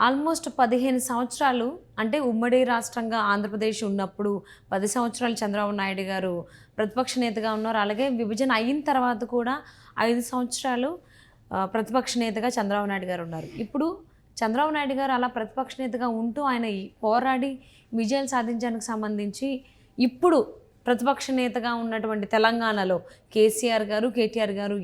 Almost 15 సంవత్సరాలు అంటే ఉమ్మడి రాష్ట్రంగా ఆంధ్రప్రదేశ్ ఉన్నప్పుడు 10 సంవత్సరాలు చంద్రబాబు నాయుడు గారు ప్రతిపక్ష నేతగా ఉన్నారు. అలాగే విభజన అయిన తర్వాత కూడా 5 సంవత్సరాలు ప్రతిపక్ష నేతగా చంద్రబాబు నాయుడు గారు ఉన్నారు. ఇప్పుడు చంద్రబాబు నాయుడు గారు అలా ప్రతిపక్ష నేతగా ఉంటూ ఆయన పోరాడి విజయాలు సాధించడానికి సంబంధించి ఇప్పుడు ప్రతిపక్ష నేతగా ఉన్నటువంటి తెలంగాణలో కేసీఆర్ గారు, కేటీఆర్ గారు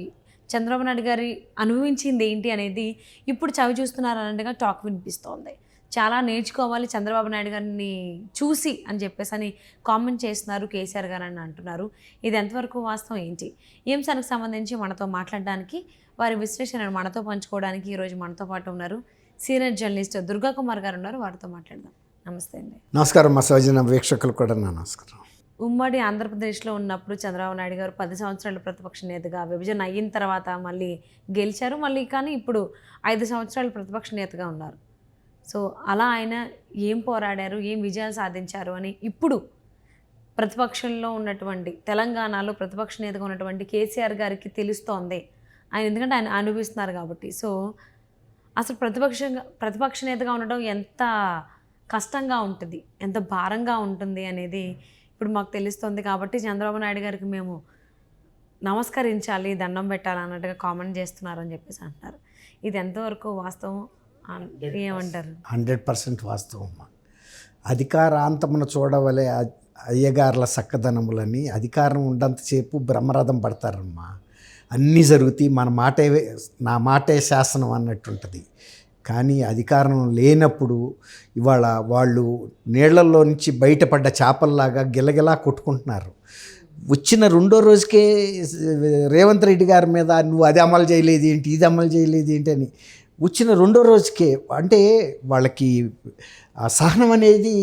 చంద్రబాబు నాయుడు గారి అనుభవించింది ఏంటి అనేది ఇప్పుడు చవి చూస్తున్నారు అన్నట్టుగా టాక్ వినిపిస్తోంది. చాలా నేర్చుకోవాలి చంద్రబాబు నాయుడు గారిని చూసి అని చెప్పేసి అని కామెంట్ చేస్తున్నారు కేసీఆర్ గారు అని అంటున్నారు. ఇది ఎంతవరకు వాస్తవం ఏంటి? ఈ అంశానికి సంబంధించి మనతో మాట్లాడడానికి, వారి విశ్లేషణను మనతో పంచుకోవడానికి ఈరోజు మనతో పాటు ఉన్నారు సీనియర్ జర్నలిస్ట్ దుర్గా కుమార్ గారు ఉన్నారు. వారితో మాట్లాడదాం. నమస్తే అండి. నమస్కారం. మా సహజన వీక్షకులు కూడా నా నమస్కారం. ఉమ్మడి ఆంధ్రప్రదేశ్లో ఉన్నప్పుడు చంద్రబాబు నాయుడు గారు 10 సంవత్సరాలు ప్రతిపక్ష నేతగా, విభజన అయిన తర్వాత మళ్ళీ గెలిచారు. మళ్ళీ కానీ ఇప్పుడు 5 సంవత్సరాలు ప్రతిపక్ష నేతగా ఉన్నారు. సో అలా ఆయన ఏం పోరాడారు, ఏం విజయాలు సాధించారు అని ఇప్పుడు ప్రతిపక్షంలో ఉన్నటువంటి తెలంగాణలో ప్రతిపక్ష నేతగా ఉన్నటువంటి కేసీఆర్ గారికి తెలుస్తోంది. ఆయన ఎందుకంటే ఆయన అనుభవిస్తున్నారు కాబట్టి. సో అసలు ప్రతిపక్ష నేతగా ఉండడం ఎంత కష్టంగా ఉంటుంది, ఎంత భారంగా ఉంటుంది అనేది ఇప్పుడు మాకు తెలుస్తుంది. కాబట్టి చంద్రబాబు నాయుడు గారికి మేము నమస్కరించాలి, దండం పెట్టాలి అన్నట్టుగా కామెంట్ చేస్తున్నారని చెప్పేసి అంటున్నారు. ఇది ఎంతవరకు వాస్తవం ఏమంటారు? 100% వాస్తవం. అధికారాంతమును చూడవలే అయ్యగారుల చక్కదనములని, అధికారం ఉండంతసేపు బ్రహ్మరథం పడతారమ్మా. అన్నీ జరుగుతాయి, నా మాటే శాసనం అన్నట్టుంటుంది. కానీ అధికారం లేనప్పుడు ఇవాళ వాళ్ళు నీళ్లలో నుంచి బయటపడ్డ చేపల్లాగా గిలగిలా కొట్టుకుంటున్నారు. వచ్చిన రెండో రోజుకే రేవంత్ రెడ్డి గారి మీద నువ్వు అది అమలు చేయలేదు ఏంటి, ఇది అమలు చేయలేదు ఏంటి అని వచ్చిన రెండో రోజుకే, అంటే వాళ్ళకి ఆ సహనం అనేది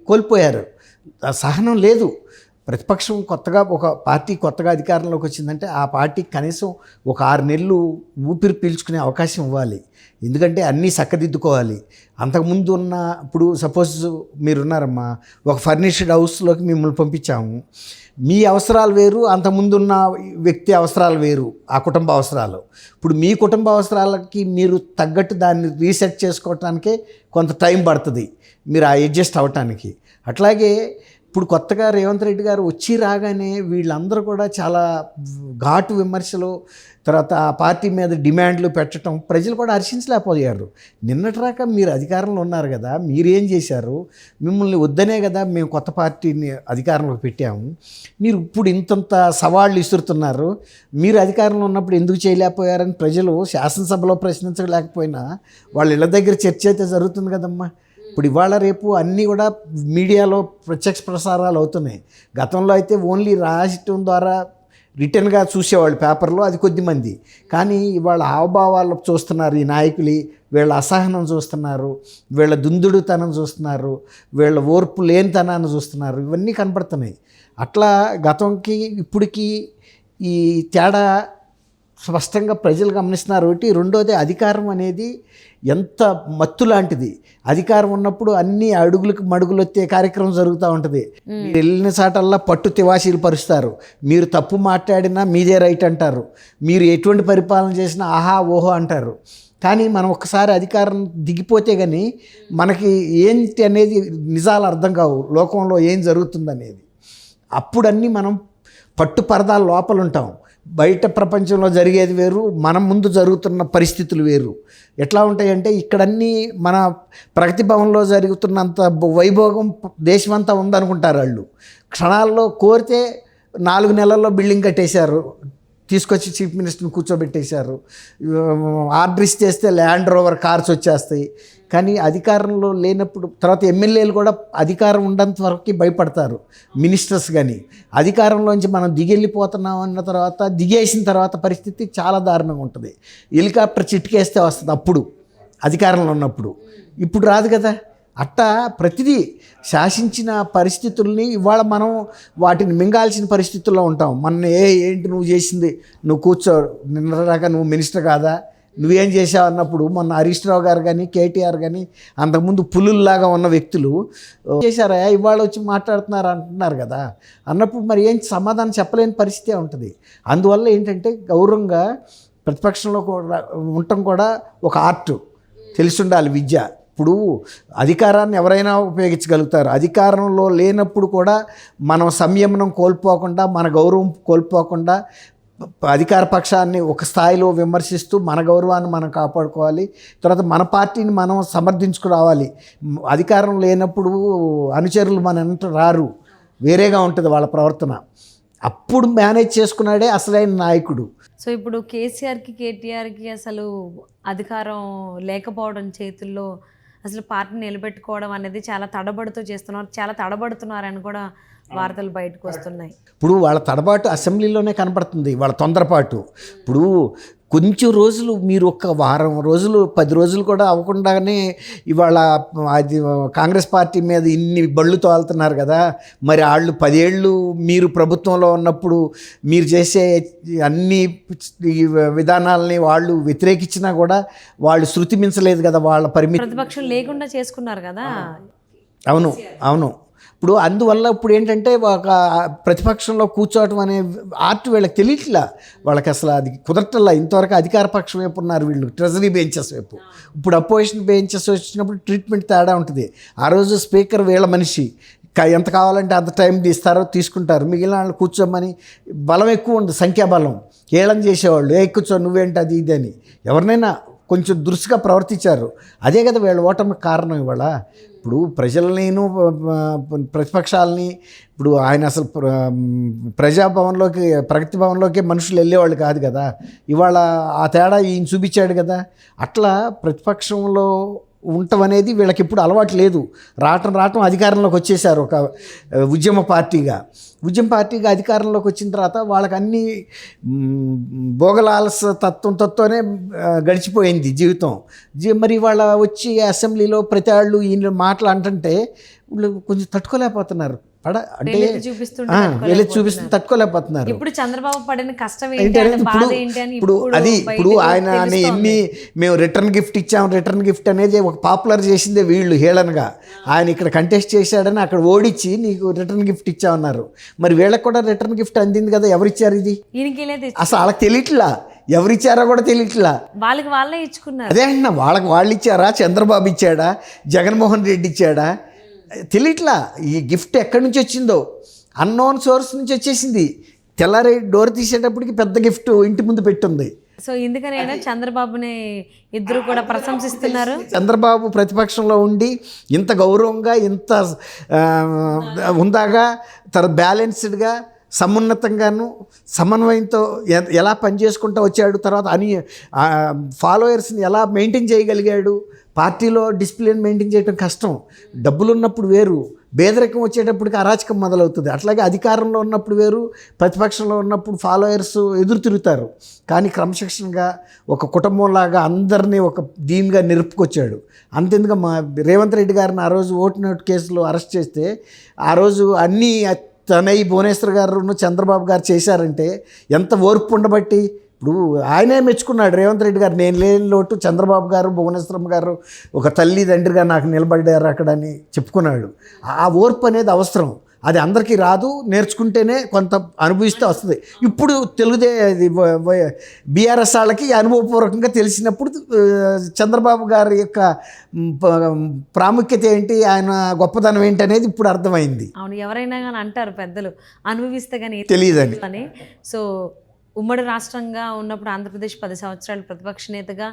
కోల్పోయారు. ఆ సహనం లేదు. ప్రతిపక్షం కొత్తగా ఒక పార్టీ కొత్తగా అధికారంలోకి వచ్చిందంటే ఆ పార్టీకి కనీసం ఒక 6 నెలలు ఊపిరి పీల్చుకునే అవకాశం ఇవ్వాలి. ఎందుకంటే అన్నీ చక్కదిద్దుకోవాలి. అంతకుముందు ఉన్న, ఇప్పుడు సపోజ్ మీరున్నారమ్మా, ఒక ఫర్నిష్డ్ హౌస్లోకి మిమ్మల్ని పంపించాము. మీ అవసరాలు వేరు, అంతకుముందున్న వ్యక్తి అవసరాలు వేరు, ఆ కుటుంబ అవసరాలు. ఇప్పుడు మీ కుటుంబ అవసరాలకి మీరు తగ్గట్టు దాన్ని రీసెట్ చేసుకోవటానికే కొంత టైం పడుతుంది, మీరు అడ్జస్ట్ అవ్వటానికి. అట్లాగే ఇప్పుడు కొత్తగా రేవంత్ రెడ్డి గారు వచ్చి రాగానే వీళ్ళందరూ కూడా చాలా ఘాటు విమర్శలు, తర్వాత ఆ పార్టీ మీద డిమాండ్లు పెట్టడం ప్రజలు కూడా హర్షించలేకపోయారు. నిన్నటిరాక మీరు అధికారంలో ఉన్నారు కదా, మీరేం చేశారు? మిమ్మల్ని వద్దనే కదా మేము కొత్త పార్టీని అధికారంలోకి పెట్టాము. మీరు ఇప్పుడు ఇంతంత సవాళ్ళు ఇస్తున్నారు. మీరు అధికారంలో ఉన్నప్పుడు ఎందుకు చేయలేకపోయారని ప్రజలు శాసనసభలో ప్రశ్నించలేకపోయినా వాళ్ళ ఇళ్ళ దగ్గర చర్చ అయితే జరుగుతుంది కదమ్మా. ఇప్పుడు ఇవాళ రేపు అన్నీ కూడా మీడియాలో ప్రత్యక్ష ప్రసారాలు అవుతున్నాయి. గతంలో అయితే ఓన్లీ రాయటం ద్వారా రిటర్న్గా చూసేవాళ్ళు పేపర్లో, అది కొద్దిమంది. కానీ ఇవాళ హావభావాలు చూస్తున్నారు, ఈ నాయకులు వీళ్ళ అసహనం చూస్తున్నారు, వీళ్ళ దుందుడుతనం చూస్తున్నారు, వీళ్ళ ఓర్పు లేనితనాన్ని చూస్తున్నారు. ఇవన్నీ కనపడుతున్నాయి. అట్లా గతంకి ఇప్పటికీ ఈ తేడా స్పష్టంగా ప్రజలు గమనిస్తున్నారు. ఒకటి. రెండోది, అధికారం అనేది ఎంత మత్తు లాంటిది. అధికారం ఉన్నప్పుడు అన్ని అడుగులకు మడుగులు వచ్చే కార్యక్రమం జరుగుతూ ఉంటుంది. వెళ్ళిన చాటల్లా పట్టు తివాసీలు పరుస్తారు. మీరు తప్పు మాట్లాడినా మీదే రైట్ అంటారు. మీరు ఎటువంటి పరిపాలన చేసినా ఆహా ఓహో అంటారు. కానీ మనం ఒక్కసారి అధికారం దిగిపోతే కానీ మనకి ఏంటి అనేది నిజాలు అర్థం కావు, లోకంలో ఏం జరుగుతుందనేది. అప్పుడన్నీ మనం పట్టు పరదాల లోపల ఉంటాం. బయట ప్రపంచంలో జరిగేది వేరు, మనం ముందు జరుగుతున్న పరిస్థితులు వేరు. ఎట్లా ఉంటాయంటే ఇక్కడన్నీ మన ప్రగతి భవన్లో జరుగుతున్నంత వైభోగం దేశమంతా ఉందనుకుంటారు వాళ్ళు. క్షణాల్లో కోరితే 4 నెలల్లో బిల్డింగ్ కట్టేశారు, తీసుకొచ్చి చీఫ్ మినిస్టర్ని కూర్చోబెట్టేశారు. ఆర్డర్ ఇచ్చేస్తే ల్యాండ్ రోవర్ కార్స్ వచ్చేస్తాయి. కానీ అధికారంలో లేనప్పుడు, తర్వాత ఎమ్మెల్యేలు కూడా అధికారం ఉండేంత వరకు భయపడతారు, మినిస్టర్స్. కానీ అధికారంలోంచి మనం దిగెళ్ళిపోతున్నాం అన్న తర్వాత, దిగేసిన తర్వాత పరిస్థితి చాలా దారుణంగా ఉంటుంది. హెలికాప్టర్ చిటికేస్తే వస్తుంది అప్పుడు అధికారంలో ఉన్నప్పుడు, ఇప్పుడు రాదు కదా. అట్టా ప్రతిదీ శాసించిన పరిస్థితుల్ని ఇవాళ మనం వాటిని మింగాల్సిన పరిస్థితుల్లో ఉంటాం. ఏంటి నువ్వు చేసింది, నువ్వు కూర్చో, నిన్నదాకా నువ్వు మినిస్టర్ కాదా, నువ్వేం చేసావు అన్నప్పుడు మొన్న హరీష్ రావు గారు కానీ కేటీఆర్ కానీ అంతకుముందు పులుల్లాగా ఉన్న వ్యక్తులు చేశారా, ఇవాళ వచ్చి మాట్లాడుతున్నారు అంటున్నారు కదా. అన్నప్పుడు మరి ఏం సమాధానం చెప్పలేని పరిస్థితే ఉంటుంది. అందువల్ల ఏంటంటే గౌరవంగా ప్రతిపక్షంలో కూడా ఉండటం కూడా ఒక ఆర్ట్, తెలిసి ఉండాలి, విద్య. ఇప్పుడు అధికారాన్ని ఎవరైనా ఉపయోగించగలుగుతారు. అధికారంలో లేనప్పుడు కూడా మనం సంయమనం కోల్పోకుండా, మన గౌరవం కోల్పోకుండా అధికార పక్షాన్ని ఒక స్థాయిలో విమర్శిస్తూ మన గౌరవాన్ని మనం కాపాడుకోవాలి. తర్వాత మన పార్టీని మనం సమర్థించుకురావాలి. అధికారం లేనప్పుడు అనుచరులు మన వెంట రారు, వేరేగా ఉంటుంది వాళ్ళ ప్రవర్తన. అప్పుడు మేనేజ్ చేసుకున్నాడే అసలైన నాయకుడు. సో ఇప్పుడు కేసీఆర్కి కేటీఆర్కి అసలు అధికారం లేకపోవడం చేతుల్లో అసలు పార్టీని నిలబెట్టుకోవడం అనేది చాలా తడబడుతున్నారని కూడా వార్తలు బయటకు వస్తున్నాయి. ఇప్పుడు వాళ్ళ తడబాటు అసెంబ్లీలోనే కనపడుతుంది, వాళ్ళ తొందరపాటు. ఇప్పుడు కొంచెం రోజులు మీరు ఒక వారం రోజులు 10 రోజులు కూడా అవ్వకుండానే ఇవాళ అది కాంగ్రెస్ పార్టీ మీద ఇన్ని బళ్ళు తోలుతున్నారు కదా. మరి వాళ్ళు 10 ఏళ్ళు మీరు ప్రభుత్వంలో ఉన్నప్పుడు మీరు చేసే అన్ని విధానాలని వాళ్ళు వ్యతిరేకించినా కూడా వాళ్ళు శృతి మించలేదు కదా, వాళ్ళ పరిమితి. ప్రతిపక్షం లేకుండా చేసుకున్నారు కదా. అవును అవును. ఇప్పుడు అందువల్ల ఇప్పుడు ఏంటంటే ఒక ప్రతిపక్షంలో కూర్చోవటం అనే ఆర్ట్ వీళ్ళకి తెలియట్లా, వాళ్ళకి అసలు అది కుదరట్లా. ఇంతవరకు అధికార పక్షం వైపు ఉన్నారు వీళ్ళు, ట్రెజరీ బెంచెస్ వైపు. ఇప్పుడు అపోజిషన్ బెంచెస్ వచ్చినప్పుడు ట్రీట్మెంట్ తేడా ఉంటుంది. ఆ రోజు స్పీకర్ వీళ్ళ మనిషి, ఎంత కావాలంటే అంత టైం తీస్తారో తీసుకుంటారు. మిగిలిన వాళ్ళు కూర్చోమని బలం ఎక్కువ ఉంది, సంఖ్యాబలం. ఏళం చేసేవాళ్ళు, కూర్చో నువ్వేంటి అది ఇది అని. ఎవరినైనా కొంచెం దురుసుగా ప్రవర్తించారు. అదే కదా వీళ్ళ ఓటమికి కారణం. ఇవాళ ఇప్పుడు ప్రజలనేను ప్రతిపక్షాలని, ఇప్పుడు ఆయన అసలు ప్రజాభవన్లోకి ప్రగతి భవన్లోకి మనుషులు వెళ్ళేవాళ్ళు కాదు కదా. ఇవాళ ఆ తేడా ఈయన చూపించాడు కదా. అట్లా ప్రతిపక్షంలో ఉండటం అనేది వీళ్ళకి ఇప్పుడు అలవాటు లేదు. రావటం అధికారంలోకి వచ్చేసారు ఒక ఉద్యమ పార్టీగా అధికారంలోకి వచ్చిన తర్వాత వాళ్ళకి అన్ని భోగలాలస తత్వంతోనే గడిచిపోయింది జీవితం. మరి వాళ్ళ వచ్చి అసెంబ్లీలో ప్రతి వాళ్ళు ఈయన మాటలు అంటుంటే వీళ్ళు కొంచెం తట్టుకోలేకపోతున్నారు. అంటే వెళ్ళి చూపిస్తూ తట్టుకోలేకపోతున్నారు. ఇప్పుడు చంద్రబాబు పడిన కష్టం ఇప్పుడు ఆయన మేము రిటర్న్ గిఫ్ట్ అనేది ఒక పాపులర్ చేసిందే వీళ్ళు హేళనగా. ఆయన ఇక్కడ కంటెస్ట్ చేశాడని అక్కడ ఓడించి నీకు రిటర్న్ గిఫ్ట్ ఇచ్చామన్నారు. మరి వీళ్ళకి కూడా రిటర్న్ గిఫ్ట్ అందింది కదా. ఎవరిచ్చారు ఇది? అసలు వాళ్ళకి తెలియట్లా, ఎవరిచ్చారో కూడా తెలియట్లా. వాళ్ళే ఇచ్చుకున్నారు. అదే అంటున్నా, వాళ్ళు ఇచ్చారా, చంద్రబాబు ఇచ్చాడా, జగన్మోహన్ రెడ్డి ఇచ్చాడా తెలియట్లా. ఈ గిఫ్ట్ ఎక్కడి నుంచి వచ్చిందో అన్నోన్ సోర్స్ నుంచి వచ్చేసింది. తెల్లారి డోర్ తీసేటప్పటికి పెద్ద గిఫ్ట్ ఇంటి ముందు పెట్టుంది. సో ఇందుకనైనా చంద్రబాబుని ఇద్దరు కూడా ప్రశంసిస్తున్నారు. చంద్రబాబు ప్రతిపక్షంలో ఉండి ఇంత గౌరవంగా, ఇంత హుందాగా, బ్యాలెన్స్డ్గా, సమున్నతంగాను సమన్వయంతో ఎలా పనిచేసుకుంటూ వచ్చాడు. తర్వాత ఫాలోయర్స్ని ఎలా మెయింటైన్ చేయగలిగాడు. పార్టీలో డిసిప్లిన్ మెయింటైన్ చేయడం కష్టం. డబ్బులు ఉన్నప్పుడు వేరు, పేదరికం వచ్చేటప్పటికి అరాచకం మొదలవుతుంది. అట్లాగే అధికారంలో ఉన్నప్పుడు వేరు, ప్రతిపక్షంలో ఉన్నప్పుడు ఫాలోయర్స్ ఎదురు తిరుగుతారు. కానీ క్రమశిక్షణగా ఒక కుటుంబంలాగా అందరినీ ఒక దీనిగా నిలుపుకొచ్చాడు. అంతెందుకు మా రేవంత్ రెడ్డి గారిని ఆ రోజు ఓటు కేసులో అరెస్ట్ చేస్తే ఆ రోజు అన్నీ తనయ్య భువనేశ్వర్ గారు చంద్రబాబు గారు చేశారంటే ఎంత ఓర్పు ఉండబట్టి. ఇప్పుడు ఆయనే మెచ్చుకున్నాడు రేవంత్ రెడ్డి గారు. నేను లేని లోటు చంద్రబాబు గారు, భువనేశ్వరమ్మ గారు ఒక తల్లి తండ్రిగా నాకు నిలబడ్డారు అక్కడ అని చెప్పుకున్నాడు. ఆ ఓర్పు అనేది అవసరం. అది అందరికీ రాదు, నేర్చుకుంటేనే కొంత అనుభవిస్తే వస్తుంది. ఇప్పుడు బీఆర్ఎస్ వాళ్ళకి అనుభవపూర్వకంగా తెలిసినప్పుడు చంద్రబాబు గారి యొక్క ప్రాముఖ్యత ఏంటి, ఆయన గొప్పతనం ఏంటి అనేది ఇప్పుడు అర్థమైంది. అవును, ఎవరైనా కానీ అంటారు పెద్దలు, అనుభవిస్తే కానీ తెలియదని. సో ఉమ్మడి రాష్ట్రంగా ఉన్నప్పుడు ఆంధ్రప్రదేశ్ 10 సంవత్సరాలు ప్రతిపక్ష నేతగా,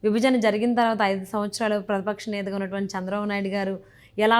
విభజన జరిగిన తర్వాత 5 సంవత్సరాలు ప్రతిపక్ష నేతగా ఉన్నటువంటి చంద్రబాబు నాయుడు గారు ఎలా